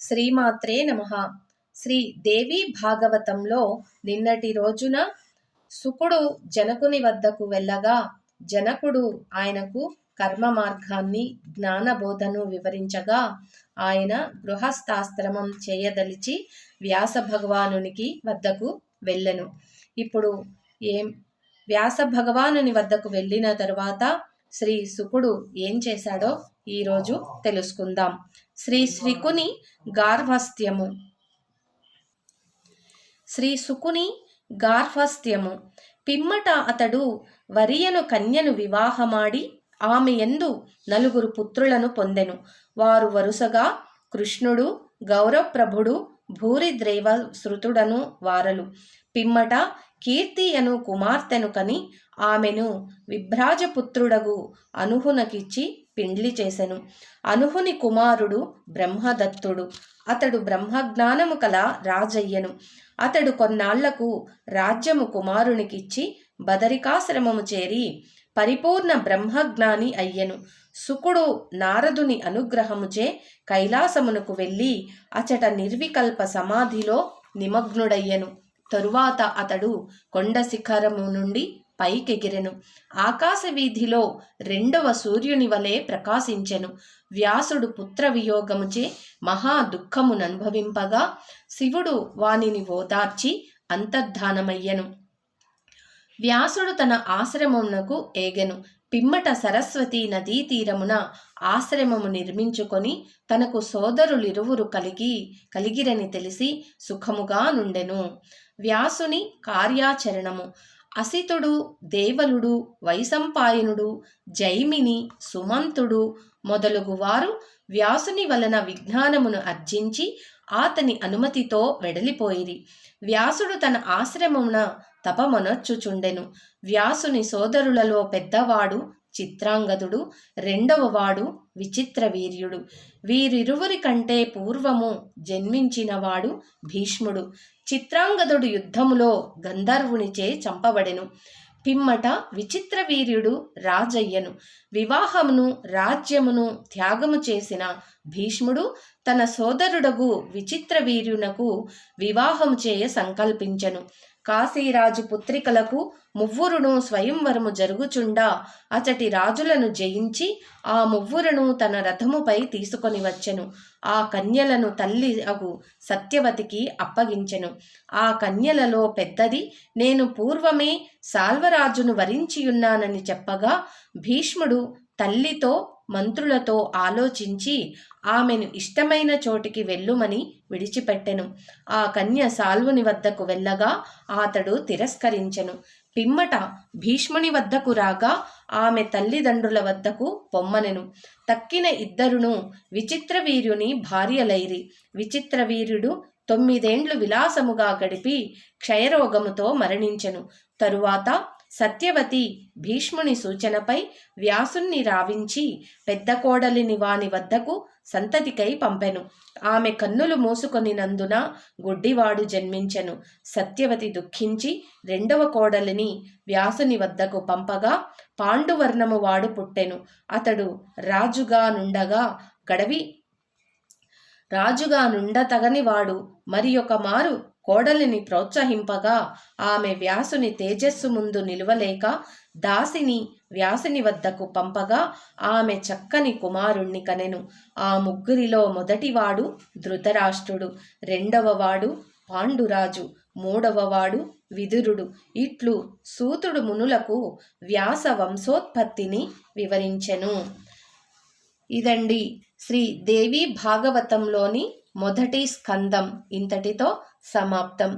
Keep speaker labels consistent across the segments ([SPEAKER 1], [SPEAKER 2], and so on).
[SPEAKER 1] శ్రీమాత్రే నమః. శ్రీ దేవి భాగవతంలో నిన్నటి రోజున శుకుడు జనకుని వద్దకు వెళ్ళగా జనకుడు ఆయనకు కర్మ మార్గాన్ని జ్ఞానబోధను వివరించగా ఆయన గృహస్థాశ్రమం చేయదలిచి వ్యాస భగవానునికి వద్దకు వెళ్ళెను. ఇప్పుడు వ్యాస భగవానుని వద్దకు వెళ్ళిన తరువాత శ్రీ శుకుడు ఏం చేశాడో ఈరోజు తెలుసుకుందాం. శ్రీ శుకుని గార్హస్థ్యము. శ్రీ శుకుని గార్హస్థ్యము. పిమ్మట అతడు వరియను కన్యను వివాహమాడి ఆమె యందు 4 పుత్రులను పొందెను. వారు వరుసగా కృష్ణుడు, గౌరప్రభుడు, భూరిద్రేవ శృతుడను వారలు. పిమ్మట కీర్తి అను కుమార్తెను కని ఆమెను విభ్రాజపుత్రుడగు అనుహునకిచ్చి పిండ్లి చేసెను. అనుహుని కుమారుడు బ్రహ్మదత్తుడు. అతడు బ్రహ్మజ్ఞానము కల రాజయ్యను. అతడు కొన్నాళ్లకు రాజ్యము కుమారునికిచ్చి బదరికాశ్రమము చేరి పరిపూర్ణ బ్రహ్మజ్ఞాని అయ్యెను. శుకుడు నారదుని అనుగ్రహముచే కైలాసమునకు వెళ్ళి అచట నిర్వికల్ప సమాధిలో నిమగ్నుడయ్యెను. తరువాత అతడు కొండ శిఖరము నుండి పైకెగిరెను. ఆకాశ వీధిలో 2వ సూర్యుని వలె ప్రకాశించెను. వ్యాసుడు పుత్ర వియోగముచే మహా దుఃఖముననుభవింపగా శివుడు వానిని ఓదార్చి అంతర్ధానమయ్యెను. వ్యాసుడు తన ఆశ్రమమునకు ఏగెను. పిమ్మట సరస్వతి నదీ తీరమున ఆశ్రమము నిర్మించుకొని తనకు సోదరులిరువురు కలిగిరని తెలిసి సుఖముగా నుండెను. వ్యాసుని కార్యాచరణము. అసితుడు, దేవలుడు, వైశంపాయనుడు, జైమిని, సుమంతుడు మొదలగువారు వ్యాసుని వలన విజ్ఞానమును అర్జించి అతని అనుమతితో వెడలిపోయిరి. వ్యాసుడు తన ఆశ్రమమున తపమొనర్చుచుండెను. వ్యాసుని సోదరులలో పెద్దవాడు చిత్రాంగదుడు, 2వవాడు విచిత్రవీర్యుడు. వీరిరువురి కంటే పూర్వము జన్మించినవాడు భీష్ముడు. చిత్రాంగదుడు యుద్ధములో గంధర్వునిచే చంపబడెను. పిమ్మట విచిత్రవీర్యుడు రాజయ్యను. వివాహమును రాజ్యమును త్యాగము చేసిన భీష్ముడు తన సోదరుడగు విచిత్రవీర్యునకు వివాహము చేయ సంకల్పించెను. కాశీరాజు పుత్రికలకు 3 స్వయంవరము జరుగుచుండా అచటి రాజులను జయించి ఆ 3 తన రథముపై తీసుకొని వచ్చెను. ఆ కన్యలను తల్లి అగు సత్యవతికి అప్పగించెను. ఆ కన్యలలో పెద్దది నేను పూర్వమే సాల్వరాజును వరించియున్నానని చెప్పగా భీష్ముడు తల్లితో మంత్రులతో ఆలోచించి ఆమెను ఇష్టమైన చోటికి వెళ్ళుమని విడిచిపెట్టెను. ఆ కన్య సాల్వుని వద్దకు వెళ్ళగా అతడు తిరస్కరించెను. పిమ్మట భీష్ముని వద్దకు రాగా ఆమె తల్లిదండ్రుల వద్దకు పొమ్మనెను. తక్కిన 2 విచిత్రవీర్యుని భార్యలైరి. విచిత్రవీర్యుడు 9 ఏండ్లు విలాసముగా గడిపి క్షయరోగముతో మరణించెను. తరువాత సత్యవతి భీష్ముని సూచనపై వ్యాసుని రావించి పెద్ద కోడలిని వాని వద్దకు సంతతికై పంపెను. ఆమె కన్నులు మూసుకొనినందున గుడ్డివాడు జన్మించెను. సత్యవతి దుఃఖించి 2వ కోడలిని వ్యాసుని వద్దకు పంపగా పాండువర్ణము వాడు పుట్టెను. అతడు రాజుగా నుండతగనివాడు. మరి ఒక మారు కోడలిని ప్రోత్సహింపగా ఆమె వ్యాసుని తేజస్సు ముందు నిలువలేక దాసిని వ్యాసుని వద్దకు పంపగా ఆమె చక్కని కుమారుణ్ణి కనెను. ఆ 3 మొదటివాడు ధృతరాష్ట్రుడు, 2వవాడు పాండురాజు, 3వవాడు విదురుడు. ఇట్లు సూతుడు మునులకు వ్యాస వంశోత్పత్తిని వివరించెను. ఇదండి శ్రీ దేవి భాగవతంలోని మొదటి స్కందం. ఇంతటితో సమాప్తం.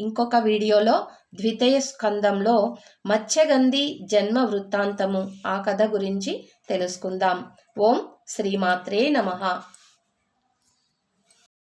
[SPEAKER 1] ఇంకొక వీడియోలో ద్వితీయ స్కందంలో మత్స్యగంధి జన్మ వృత్తాంతము ఆ కథ గురించి తెలుసుకుందాం. ఓం శ్రీమాత్రే నమః.